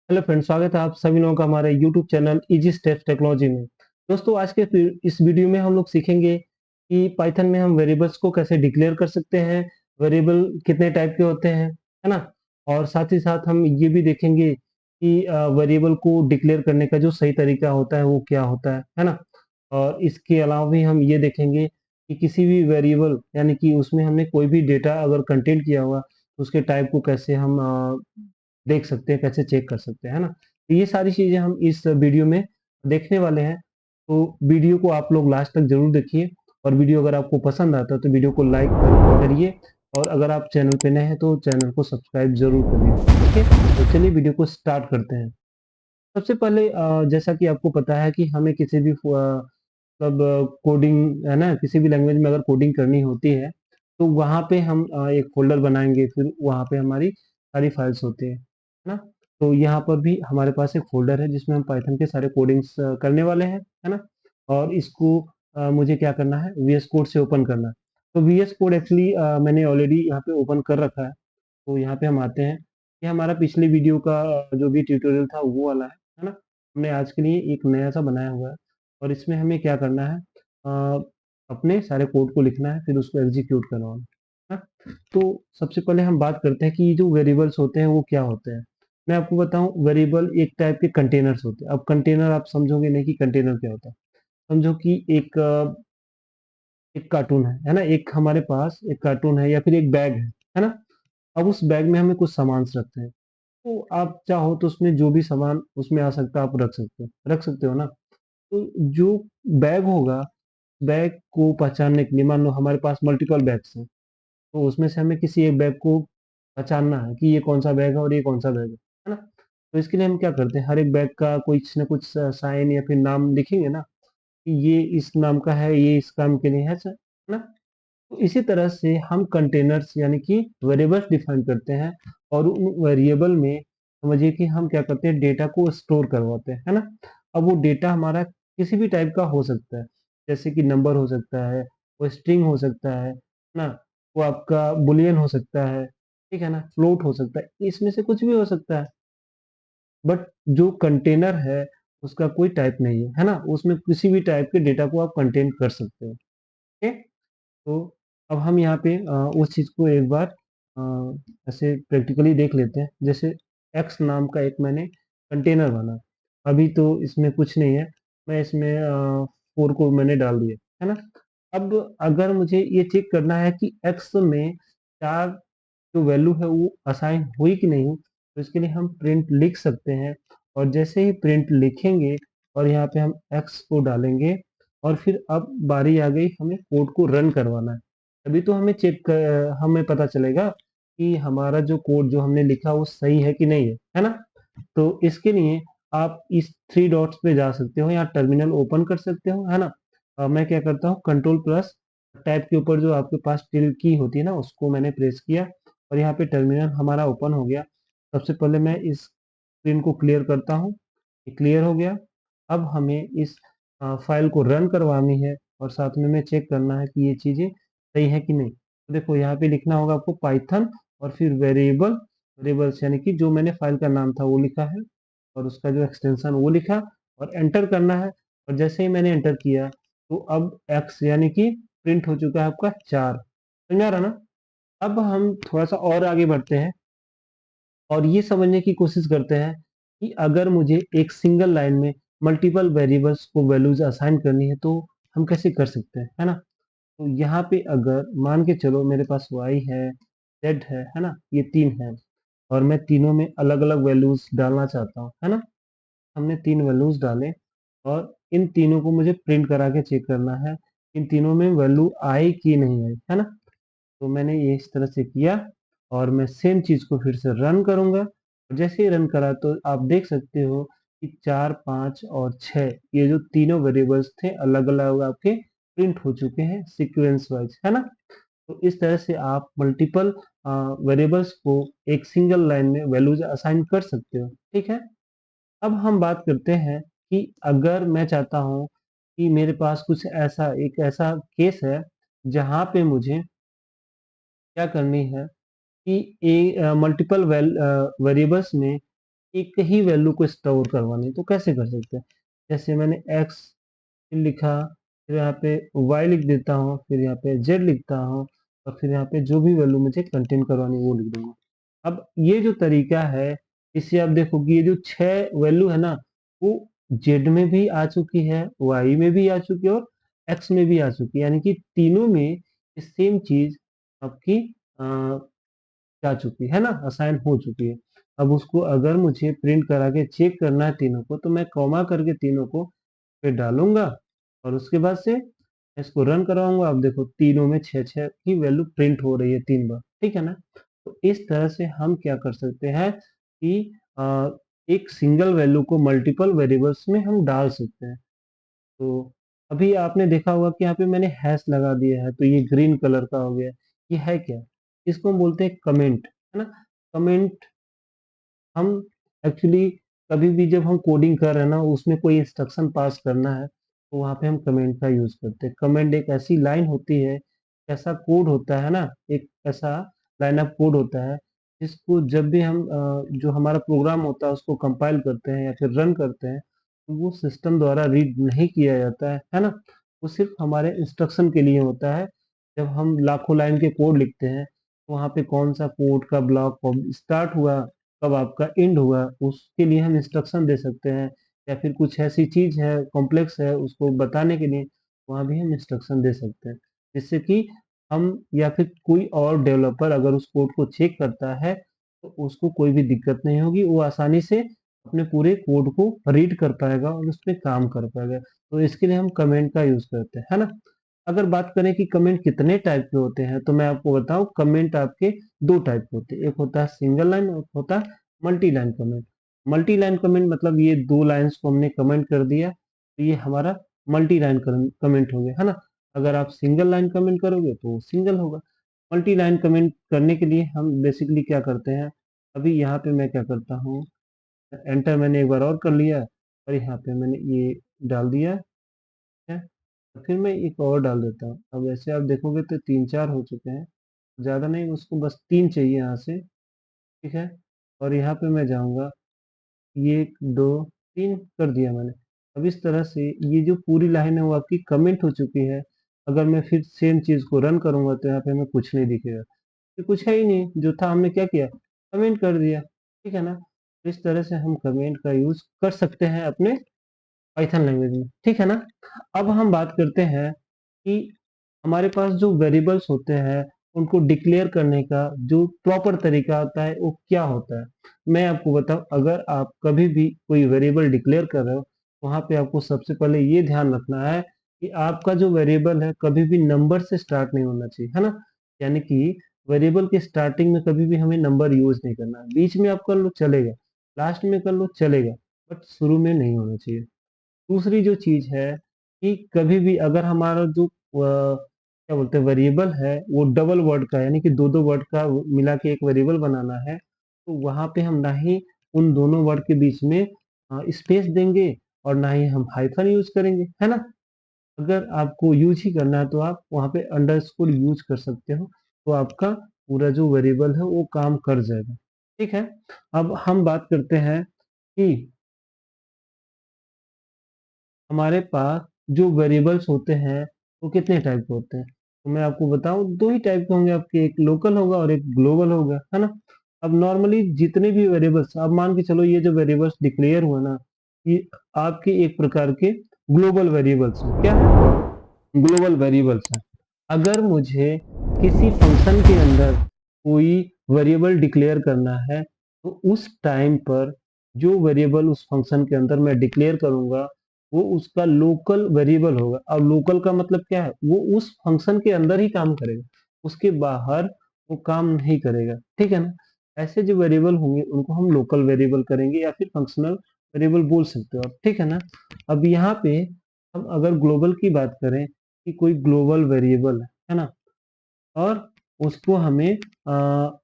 Hello friends, स्वागत है आप सभी लोगों का हमारे YouTube channel easy steps technology में। दोस्तों, आज के इस वीडियो में हम लोग सीखेंगे कि पाइथन में हम वेरिएबल्स को कैसे डिक्लेयर कर सकते हैं। वेरिएबल कितने टाइप के होते हैं, है ना। और साथ ही साथ हम ये भी देखेंगे कि वेरिएबल को डिक्लेयर करने का जो सही तरीका होता है वो क्या होता है ना। और इसके अलावा भी हम ये देखेंगे कि किसी भी वेरिएबल यानी कि उसमें हमने कोई भी डेटा अगर कंटेंट किया हुआ तो उसके टाइप को कैसे हम देख सकते हैं, कैसे चेक कर सकते हैं, है ना। तो ये सारी चीजें हम इस वीडियो में देखने वाले हैं। तो वीडियो को आप लोग लास्ट तक जरूर देखिए। और वीडियो अगर आपको पसंद आता है तो वीडियो को लाइक करिए। और अगर आप चैनल पे नए हैं तो चैनल को सब्सक्राइब जरूर करिए। ओके, तो चलिए वीडियो को स्टार्ट करते हैं। सबसे पहले जैसा कि आपको पता है कि हमें किसी भी मतलब कोडिंग, है ना, किसी भी लैंग्वेज में अगर कोडिंग करनी होती है तो वहाँ पे हम एक फोल्डर बनाएंगे, फिर वहाँ पे हमारी सारी फाइल्स होती है ना। तो यहाँ पर भी हमारे पास एक फोल्डर है जिसमें हम पाइथन के सारे कोडिंग्स करने वाले हैं, है ना। और इसको मुझे क्या करना है, वीएस कोड से ओपन करना है। तो वीएस कोड एक्चुअली मैंने ऑलरेडी यहाँ पे ओपन कर रखा है। तो यहाँ पे हम आते हैं। ये हमारा पिछले वीडियो का जो भी ट्यूटोरियल था वो वाला है ना। हमने आज के लिए एक नया सा बनाया हुआ है। और इसमें हमें क्या करना है, अपने सारे कोड को लिखना है, फिर उसको एग्जीक्यूट करवाना है ना। तो सबसे पहले हम बात करते हैं कि ये जो वेरिएबल्स होते हैं वो क्या होते हैं। मैं आपको बताऊं, वेरिएबल एक टाइप के कंटेनर्स होते हैं। अब कंटेनर आप समझोगे नहीं कि कंटेनर क्या होता है। समझो कि एक कार्टून है ना। एक हमारे पास एक कार्टून है या फिर एक बैग है ना। अब उस बैग में हमें कुछ सामान रखते हैं। तो आप चाहो तो उसमें जो भी सामान उसमें आ सकता है आप रख सकते हो ना। तो जो बैग होगा, बैग को पहचानने के लिए मान लो हमारे पास मल्टीपल बैग्स हैं। तो उसमें से हमें किसी एक बैग को पहचानना है कि ये कौन सा बैग है और ये कौन सा बैग है ना। तो इसके लिए हम क्या करते हैं, हर एक बैग का कुछ ना कुछ साइन या फिर नाम लिखेंगे ना कि ये इस नाम का है, ये इस काम के लिए है सर, है ना। तो इसी तरह से हम कंटेनर्स यानी कि वेरिएबल्स डिफाइन करते हैं। और उन वेरिएबल में समझिए कि हम क्या करते हैं, डेटा को स्टोर करवाते हैं, है ना। अब वो डेटा हमारा किसी भी टाइप का हो सकता है। जैसे कि नंबर हो सकता है, वो स्ट्रिंग हो सकता है ना, वो आपका बुलियन हो सकता है, ठीक है ना, फ्लोट हो सकता है, इसमें से कुछ भी हो सकता है। बट जो कंटेनर है उसका कोई टाइप नहीं है ना। उसमें किसी भी टाइप के डेटा को आप कंटेन कर सकते हो। ओके। तो अब हम यहाँ पे उस चीज को एक बार ऐसे प्रैक्टिकली देख लेते हैं। जैसे एक्स नाम का एक मैंने कंटेनर बना। अभी तो इसमें कुछ नहीं है, मैं इसमें 4 को मैंने डाल दिया, है ना। अब अगर मुझे ये चेक करना है कि एक्स में 4 जो वैल्यू है वो असाइन हुई कि नहीं, तो इसके लिए हम प्रिंट लिख सकते हैं। और जैसे ही प्रिंट लिखेंगे और यहाँ पे हम एक्स को डालेंगे, और फिर अब बारी आ गई हमें कोड को रन करवाना है। तभी तो हमें पता चलेगा कि हमारा जो कोड जो हमने लिखा वो सही है कि नहीं है ना। तो इसके लिए आप इस 3 डॉट्स पे जा सकते हो या टर्मिनल ओपन कर सकते हो, है ना। मैं क्या करता हूँ, कंट्रोल प्लस टैब के ऊपर जो आपके पास टिल्ड की होती है ना उसको मैंने प्रेस किया और यहाँ पे टर्मिनल हमारा ओपन हो गया। सबसे पहले मैं इस स्क्रीन को क्लियर करता हूँ। ये क्लियर हो गया। अब हमें इस फाइल को रन करवानी है और साथ में चेक करना है कि ये चीजें सही है कि नहीं। तो देखो यहाँ पे लिखना होगा आपको पाइथन और फिर वेरिएबल्स यानी कि जो मैंने फाइल का नाम था वो लिखा है और उसका जो एक्सटेंशन वो लिखा और एंटर करना है। और जैसे ही मैंने एंटर किया तो अब एक्स यानी कि प्रिंट हो चुका है आपका 4। समझ आ रहा ना। अब हम थोड़ा सा और आगे बढ़ते हैं और ये समझने की कोशिश करते हैं कि अगर मुझे एक सिंगल लाइन में मल्टीपल वेरिएबल्स को वैल्यूज असाइन करनी है तो हम कैसे कर सकते हैं, है ना। तो यहाँ पे अगर मान के चलो मेरे पास y है, z है ना, ये 3 है और मैं तीनों में अलग अलग वैल्यूज डालना चाहता हूँ, है ना। हमने 3 वैल्यूज डाले और इन तीनों को मुझे प्रिंट करा के चेक करना है इन तीनों में वैल्यू आई कि नहीं आई, है ना। तो मैंने ये इस तरह से किया और मैं सेम चीज को फिर से रन करूंगा। और जैसे ही रन करा तो आप देख सकते हो कि 4, 5 और 6 ये जो तीनों वेरिएबल्स थे अलग अलग आपके प्रिंट हो चुके हैं सीक्वेंस वाइज, है ना। तो इस तरह से आप मल्टीपल वेरिएबल्स को एक सिंगल लाइन में वैल्यूज असाइन कर सकते हो, ठीक है। अब हम बात करते हैं कि अगर मैं चाहता हूँ कि मेरे पास कुछ ऐसा एक ऐसा केस है जहाँ पे मुझे क्या करनी है कि मल्टीपल वेरिएबल्स में एक ही वैल्यू को स्टोर करवानी है, तो कैसे कर सकते हैं? जैसे मैंने x लिखा, फिर यहाँ पे y लिख देता हूँ, फिर यहाँ पे z लिखता हूँ, और फिर यहाँ पे जो भी वैल्यू मुझे कंटेन करवानी है वो लिख दूंगा। अब ये जो तरीका है, इससे आप देखो कि ये जो 6 वैल्यू है ना, वो z में भी आ चुकी है, y में भी आ चुकी है, और x में भी आ चुकी है, यानी कि तीनों में सेम चीज आपकी जा चुकी है ना, असाइन हो चुकी है। अब उसको अगर मुझे प्रिंट करा के चेक करना है तीनों को, तो मैं कॉमा करके तीनों को पे डालूंगा, और उसके बाद से इसको रन कराऊंगा। अब देखो तीनों में 6 6 की वैल्यू प्रिंट हो रही है 3 बार, ठीक है ना। तो इस तरह से हम क्या कर सकते हैं कि एक सिंगल वैल्यू को मल्टीपल वेरिएबल्स में हम डाल सकते हैं। तो अभी आपने देखा होगा कि यहाँ पे मैंने हैश लगा दिया है, तो ये ग्रीन कलर का हो गया। ये है क्या? इसको हम बोलते हैं कमेंट, है ना। कमेंट हम एक्चुअली कभी भी जब हम कोडिंग कर रहे हैं ना, उसमें कोई इंस्ट्रक्शन पास करना है, तो वहाँ पे हम कमेंट का यूज करते हैं। कमेंट एक ऐसी लाइन होती है, ऐसा कोड होता है ना, एक ऐसा लाइन ऑफ कोड होता है, जिसको जब भी हम जो हमारा प्रोग्राम होता है उसको कंपाइल करते हैं या फिर रन करते हैं, तो वो सिस्टम द्वारा रीड नहीं किया जाता है ना। वो सिर्फ हमारे इंस्ट्रक्शन के लिए होता है। जब हम लाखों लाइन के कोड लिखते हैं, तो वहाँ पे कौन सा कोड का ब्लॉक कब स्टार्ट हुआ, कब आपका एंड हुआ, उसके लिए हम इंस्ट्रक्शन दे सकते हैं। या फिर कुछ ऐसी चीज है कॉम्प्लेक्स है, उसको बताने के लिए वहां भी हम इंस्ट्रक्शन दे सकते हैं, जिससे कि हम या फिर कोई और डेवलपर अगर उस कोड को चेक करता है, तो उसको कोई भी दिक्कत नहीं होगी, वो आसानी से अपने पूरे कोड को रीड कर पाएगा और उस पर काम कर पाएगा। तो इसके लिए हम कमेंट का यूज करते हैं, है ना। अगर बात करें कि कमेंट कितने टाइप के होते हैं, तो मैं आपको बताऊं, कमेंट आपके दो टाइप के होते हैं। एक होता है सिंगल लाइन, और एक होता है multi line comment. Multi line comment मतलब ये दो लाइंस को हमने कमेंट कर दिया, तो ये हमारा मल्टी लाइन कमेंट हो गया, है ना। अगर आप सिंगल लाइन कमेंट करोगे तो वो सिंगल होगा। मल्टी लाइन कमेंट करने के लिए हम बेसिकली क्या करते हैं, अभी यहाँ पे मैं क्या करता हूँ, एंटर मैंने एक बार और कर लिया, और यहाँ पे मैंने ये डाल दिया है, तो फिर मैं एक और डाल देता हूँ। अब ऐसे आप देखोगे तो 3 4 हो चुके हैं, ज़्यादा नहीं, उसको बस 3 चाहिए यहाँ से, ठीक है। और यहाँ पे मैं जाऊँगा, ये 1 2 3 कर दिया मैंने। अब इस तरह से ये जो पूरी लाइन है वो आपकी कमेंट हो चुकी है। अगर मैं फिर सेम चीज़ को रन करूँगा, तो यहाँ पे हमें कुछ नहीं दिखेगा, ये कुछ है ही नहीं, जो था हमने क्या किया, कमेंट कर दिया, ठीक है ना। तो इस तरह से हम कमेंट का यूज़ कर सकते हैं अपने पाइथन लैंग्वेज में, ठीक है ना। अब हम बात करते हैं कि हमारे पास जो वेरिएबल्स होते हैं, उनको डिक्लेयर करने का जो प्रॉपर तरीका होता है वो क्या होता है। मैं आपको बताऊं, अगर आप कभी भी कोई वेरिएबल डिक्लेयर कर रहे हो, वहां पे आपको सबसे पहले ये ध्यान रखना है कि आपका जो वेरिएबल है कभी भी नंबर से स्टार्ट नहीं होना चाहिए, है ना। यानी कि वेरिएबल के स्टार्टिंग में कभी भी हमें नंबर यूज नहीं करना है। बीच में आप कर लो चलेगा, लास्ट में कर लो चलेगा, बट शुरू में नहीं होना चाहिए। दूसरी जो चीज है कि कभी भी अगर हमारा जो क्या बोलते हैं वेरिएबल है वो डबल वर्ड का है, यानी कि दो दो वर्ड का मिला के एक वेरिएबल बनाना है, तो वहां पे हम ना ही उन दोनों वर्ड के बीच में स्पेस देंगे, और ना ही हम हाइफन यूज करेंगे, है ना। अगर आपको यूज ही करना है तो आप वहां पे अंडरस्कोर यूज कर सकते हो, तो आपका पूरा जो वेरिएबल है वो काम कर जाएगा, ठीक है। अब हम बात करते हैं कि हमारे पास जो वेरिएबल्स होते हैं वो कितने टाइप के होते हैं। तो मैं आपको बताऊं, दो ही टाइप के होंगे आपके, एक लोकल होगा और एक ग्लोबल होगा, है ना। अब नॉर्मली जितने भी वेरिएबल्स आप मान के चलो, ये जो वेरिएबल्स डिक्लेयर हुआ ना, ये आपके एक प्रकार के ग्लोबल वेरिएबल्स हैं। क्या ग्लोबल वेरिएबल्स हैं। अगर मुझे किसी फंक्शन के अंदर कोई वेरिएबल डिक्लेयर करना है, तो उस टाइम पर जो वेरिएबल उस फंक्शन के अंदर मैं डिक्लेयर करूंगा, वो उसका लोकल वेरिएबल होगा। अब लोकल का मतलब क्या है, वो उस फंक्शन के अंदर ही काम करेगा, उसके बाहर वो काम नहीं करेगा, ठीक है ना। ऐसे जो वेरिएबल होंगे उनको हम लोकल वेरिएबल करेंगे, या फिर फंक्शनल वेरिएबल बोल सकते हो आप, ठीक है ना। अब यहाँ पे हम अगर ग्लोबल की बात करें कि कोई ग्लोबल वेरिएबल है ना, और उसको हमें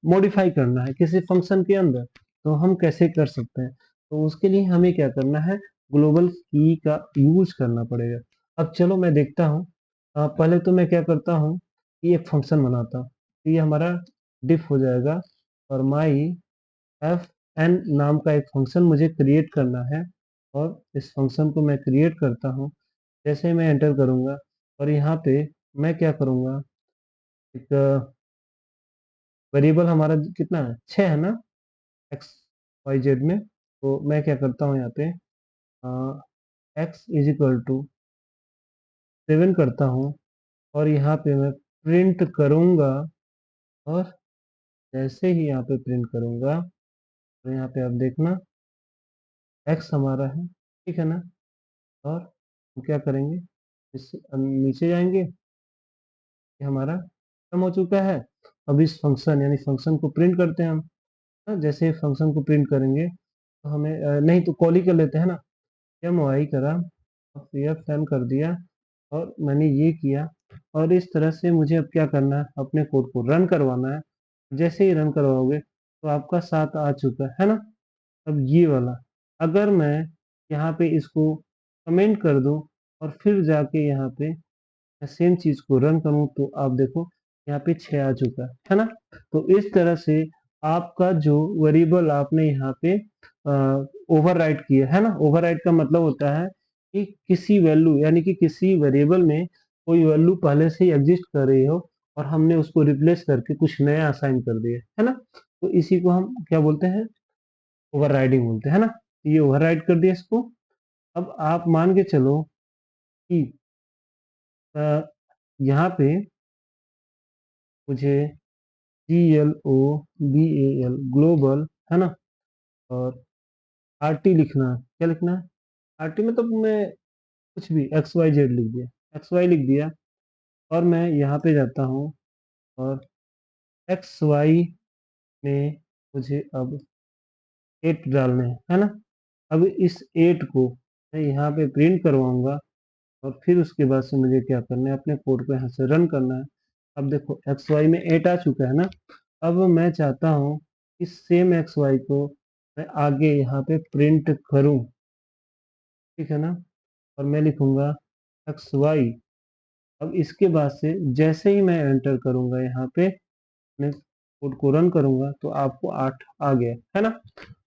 मॉडिफाई करना है किसी फंक्शन के अंदर, तो हम कैसे कर सकते हैं। तो उसके लिए हमें क्या करना है, ग्लोबल की का यूज करना पड़ेगा। अब चलो मैं देखता हूँ, पहले तो मैं क्या करता हूँ कि एक फंक्शन बनाता हूँ, तो ये हमारा डिफ हो जाएगा, और माई एफ एन नाम का एक फंक्शन मुझे क्रिएट करना है, और इस फंक्शन को मैं क्रिएट करता हूँ। जैसे ही मैं एंटर करूँगा और यहाँ पे मैं क्या करूँगा, एक वेरिएबल हमारा कितना है, 6 है ना, एक्स वाई जेड में। तो मैं क्या करता हूँ यहाँ पे एक्स इज इक्वल टू 7 करता हूँ, और यहाँ पे मैं प्रिंट करूँगा। और जैसे ही यहाँ पे प्रिंट करूँगा तो यहाँ पे आप देखना एक्स हमारा है, ठीक है ना। और हम क्या करेंगे, इस नीचे जाएंगे, ये हमारा खत्म हो चुका है। अब इस फंक्शन यानी फंक्शन को प्रिंट करते हैं हम। हाँ, जैसे फंक्शन को प्रिंट करेंगे तो हमें नहीं तो कॉल ही कर लेते हैं ना। एम वाई करा, एफ एन कर दिया, और मैंने ये किया। और इस तरह से मुझे अब क्या करना है, अपने कोड को रन करवाना है। जैसे ही रन करवाओगे तो आपका 7 आ चुका है ना। अब ये वाला, अगर मैं यहाँ पे इसको कमेंट कर दूं और फिर जाके यहाँ पे सेम चीज को रन करूं, तो आप देखो यहाँ पे 6 आ चुका है ना। तो इस तरह से आपका जो वेरिएबल आपने यहाँ पे ओवरराइट किया है ना, ओवरराइट का मतलब होता है कि किसी वैल्यू यानी कि किसी वेरिएबल में कोई वैल्यू पहले से ही एग्जिस्ट कर रही हो, और हमने उसको रिप्लेस करके कुछ नया असाइन कर दिया है ना। तो इसी को हम क्या बोलते हैं, ओवरराइडिंग बोलते हैं ना। ये ओवरराइड कर दिया इसको। अब आप मान के चलो कि अ, यहाँ पे मुझे GLOBAL ग्लोबल है ना, और RT लिखना है। क्या लिखना है, RT मतलब मैं कुछ भी XYZ लिख दिया, XY लिख दिया। और मैं यहाँ पे जाता हूँ और XY में मुझे अब 8 डालने हैं है ना। अब इस 8 को मैं यहाँ पे प्रिंट करवाऊंगा, और फिर उसके बाद से मुझे क्या करना है, अपने कोड को यहाँ से रन करना है। अब देखो XY में 8 आ चुका है ना। अब मैं चाहता हूँ कि सेम XY को मैं आगे यहाँ पे प्रिंट करूँ, ठीक है ना। और मैं लिखूंगा XY। अब इसके बाद से जैसे ही मैं एंटर करूंगा यहाँ पे, मैं कोड को रन करूंगा, तो आपको 8 आ गया है ना।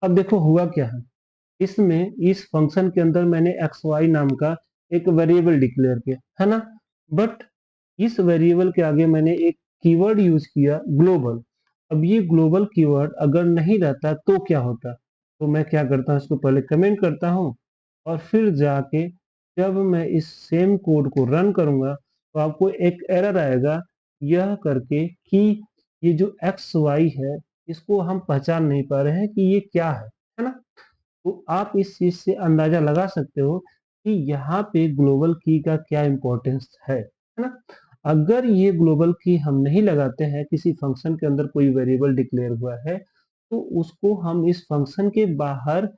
अब देखो हुआ क्या है, इसमें इस फंक्शन के अंदर मैंने एक्स वाई नाम का एक वेरिएबल डिक्लेयर किया है ना। बट इस वेरिएबल के आगे मैंने एक कीवर्ड यूज किया, ग्लोबल। अब ये ग्लोबल कीवर्ड अगर नहीं रहता तो क्या होता, तो मैं क्या करता हूँ, इसको पहले कमेंट करता हूँ, और फिर जाके जब मैं इस सेम कोड को रन करूंगा तो आपको एक एरर आएगा, यह करके कि ये जो एक्स वाई है इसको हम पहचान नहीं पा रहे हैं कि ये क्या है ना। तो आप इस चीज से अंदाजा लगा सकते हो कि यहाँ पे ग्लोबल की का क्या इंपॉर्टेंस है ना। अगर ये ग्लोबल की हम नहीं लगाते हैं, किसी फंक्शन के अंदर कोई वेरिएबल डिक्लेयर हुआ है, तो उसको हम इस फंक्शन के बाहर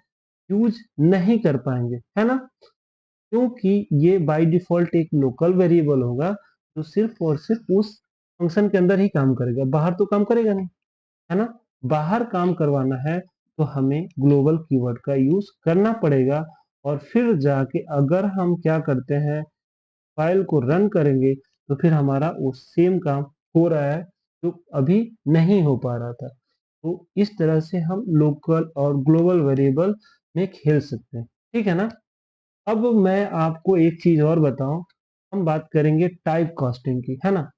यूज नहीं कर पाएंगे है ना। क्योंकि ये बाय डिफॉल्ट एक लोकल वेरिएबल होगा जो सिर्फ और सिर्फ उस फंक्शन के अंदर ही काम करेगा, बाहर तो काम करेगा नहीं, है ना। बाहर काम करवाना है तो हमें ग्लोबल कीवर्ड का यूज करना पड़ेगा। और फिर जाके अगर हम क्या करते हैं, फाइल को रन करेंगे, तो फिर हमारा वो सेम काम हो रहा है जो अभी नहीं हो पा रहा था। तो इस तरह से हम लोकल और ग्लोबल वेरिएबल में खेल सकते हैं, ठीक है ना। अब मैं आपको एक चीज और बताऊं, हम बात करेंगे टाइप कास्टिंग की, है ना।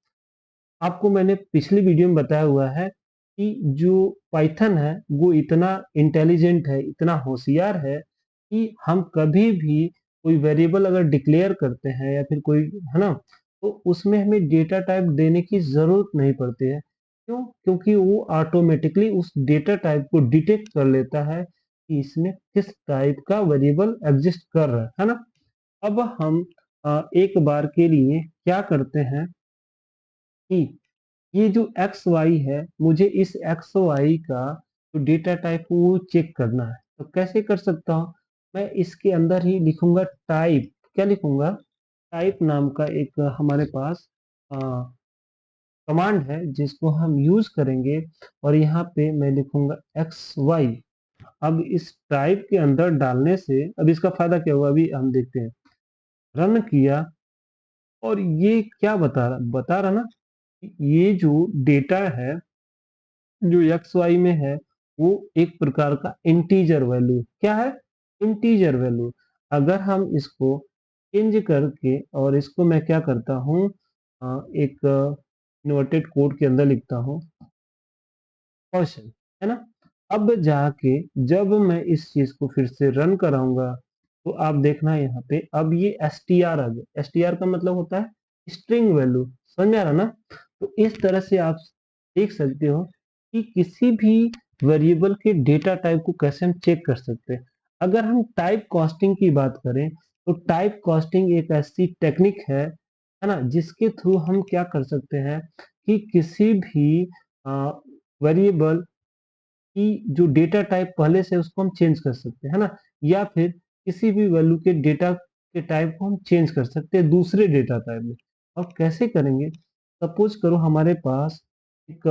आपको मैंने पिछली वीडियो में बताया हुआ है कि जो पाइथन है वो इतना इंटेलिजेंट है, इतना होशियार है कि हम कभी भी कोई वेरिएबल अगर डिक्लेयर करते हैं या फिर कोई, है ना, तो उसमें हमें डेटा टाइप देने की जरूरत नहीं पड़ती है। क्यों, क्योंकि वो ऑटोमेटिकली उस डेटा टाइप को डिटेक्ट कर लेता है कि इसमें किस टाइप का वेरिएबल एग्जिस्ट कर रहा है ना। अब हम एक बार के लिए क्या करते हैं कि ये जो एक्स वाई है, मुझे इस एक्स वाई का जो डेटा टाइप वो चेक करना है। तो कैसे कर सकता हूँ, मैं इसके अंदर ही लिखूंगा टाइप। क्या लिखूंगा, टाइप नाम का एक हमारे पास कमांड है जिसको हम यूज करेंगे। और यहाँ पे मैं लिखूंगा एक्स वाई। अब इस टाइप के अंदर डालने से अब इसका फायदा क्या हुआ, अभी हम देखते हैं। रन किया और ये क्या बता रहा ना, ये जो डेटा है जो एक्स वाई में है वो एक प्रकार का इंटीजर वैल्यू, क्या है, इंटीजर वैल्यू। अगर हम इसको चेंज करके और इसको मैं क्या करता हूँ, एक इन्वर्टेड कोड के अंदर लिखता हूँ क्वेश्चन, है ना। अब जाके जब मैं इस चीज को फिर से रन कराऊंगा तो आप देखना यहाँ पे अब ये str आ गया। str का मतलब होता है स्ट्रिंग वैल्यू, समझ में आ रहा ना। तो इस तरह से आप देख सकते हो कि किसी भी वेरिएबल के डेटा टाइप को कैसे हम चेक कर सकते हैं। अगर हम टाइप कास्टिंग की बात करें तो टाइप कास्टिंग एक ऐसी टेक्निक है ना, जिसके थ्रू हम क्या कर सकते हैं कि किसी भी वेरिएबल की जो डेटा टाइप पहले से उसको हम चेंज कर सकते हैं, है ना। या फिर किसी भी वैल्यू के डेटा के टाइप को हम चेंज कर सकते हैं दूसरे डेटा टाइप में। और कैसे करेंगे, सपोज करो हमारे पास एक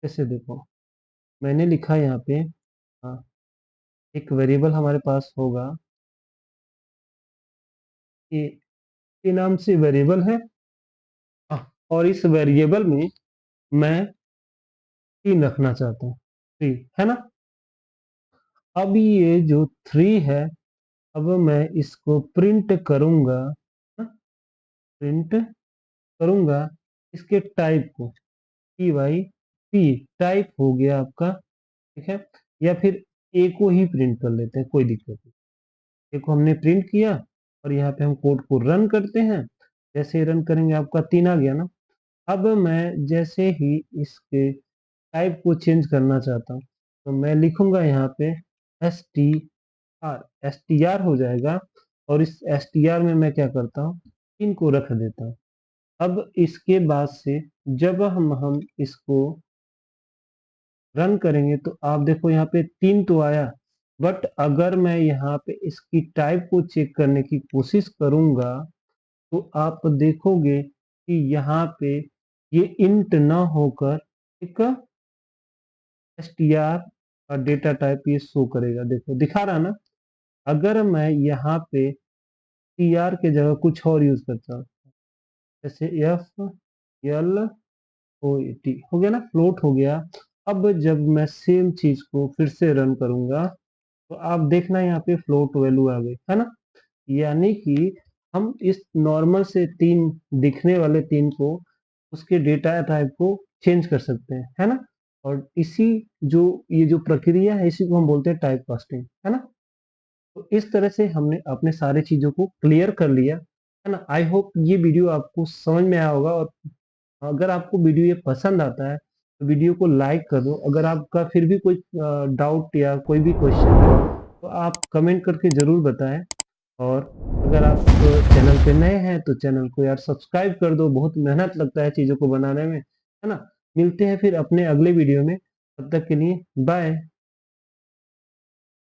जैसे देखो मैंने लिखा यहाँ पे, हाँ, एक वेरिएबल हमारे पास होगा कि के नाम से वेरिएबल है, और इस वेरिएबल में मैं 3 रखना चाहता हूँ, 3, है ना। अब ये जो 3 है, अब मैं इसको प्रिंट करूंगा, प्रिंट करूंगा इसके टाइप को, पी वाई पी टाइप हो गया आपका, ठीक है। या फिर ए को ही प्रिंट कर लेते हैं, कोई दिक्कत नहीं। ए को हमने प्रिंट किया और यहाँ पे हम कोड को रन करते हैं। जैसे ही रन करेंगे आपका 3 आ गया ना। अब मैं जैसे ही इसके टाइप को चेंज करना चाहता हूँ तो मैं लिखूंगा यहाँ पे S T S T R हो जाएगा। और इस एस टी आर में मैं क्या करता हूँ, इनको रख देता हूँ। अब इसके बाद से जब हम इसको रन करेंगे तो आप देखो यहाँ पे 3 तो आया, बट अगर मैं यहाँ पे इसकी टाइप को चेक करने की कोशिश करूंगा तो आप देखोगे कि यहाँ पे ये इंट ना होकर एक str का डेटा टाइप ये शो करेगा, देखो दिखा रहा ना। अगर मैं यहाँ पे tr के जगह कुछ और यूज करता हूँ, जैसे एफ एल ओ टी हो गया ना, फ्लोट हो गया। अब जब मैं सेम चीज को फिर से रन करूंगा तो आप देखना यहाँ पे फ्लोट वैल्यू आ गई, है ना। यानी कि हम इस नॉर्मल से 3 दिखने वाले 3 को उसके डेटा टाइप को चेंज कर सकते हैं, है ना। और इसी जो ये जो प्रक्रिया है इसी को हम बोलते हैं टाइप कास्टिंग, है ना। तो इस तरह से हमने अपने सारे चीजों को क्लियर कर लिया, है ना। आई होप ये वीडियो आपको समझ में आया होगा। और अगर आपको वीडियो ये पसंद आता है तो वीडियो को लाइक कर दो। अगर आपका फिर भी कोई डाउट या कोई भी क्वेश्चन है तो आप कमेंट करके जरूर बताएं। और अगर आप चैनल पे नए हैं तो चैनल को यार सब्सक्राइब कर दो, बहुत मेहनत लगता है चीजों को बनाने में, है ना। मिलते हैं फिर अपने अगले वीडियो में, तब तक के लिए बाय।